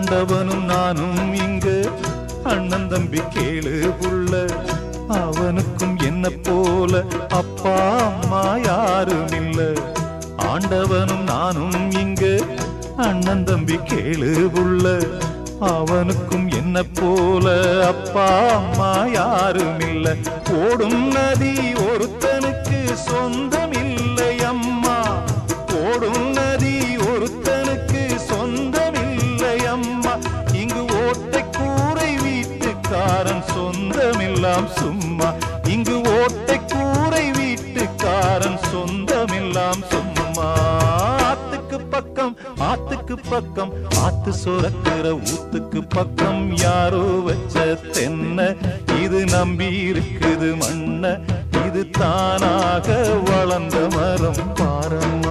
ஆண்டவனும் நானும் இங்கு அண்ணன் தம்பி கேளு புள்ள, அவனுக்கும் என்ன போல அப்பா அம்மா யாரும் இல்ல. ஆண்டவனும் நானும் இங்கு அண்ணன் தம்பி கேளு புள்ள, அவனுக்கும் என்ன போல அப்பா அம்மா யாரும் இல்ல. ஓடும் நதி ஒருத்தனுக்கு சொந்தம் இல்லை அம்மா, ஓடும் நதி ஒருத்தனுக்கு சொந்தம் இல்லை அம்மா. இங்கு ஓட்டை கூரை வீட்டுக்காரன் சொந்தமெல்லாம் சும்மா, இங்கு ஓட்டை கூரை வீட்டுக்காரன் சொந்தமெல்லாம் சும்மா. ஆத்துக்கு பக்கம் ஆத்துக்கு பக்கம் ஆத்து சுரக்கிற ஊத்துக்கு பக்கம் யாரோ வச்ச தென்ன, இது நம்பி இருக்குது மண்ண, இது தானாக வளர்ந்த மரம் பாரம்மா.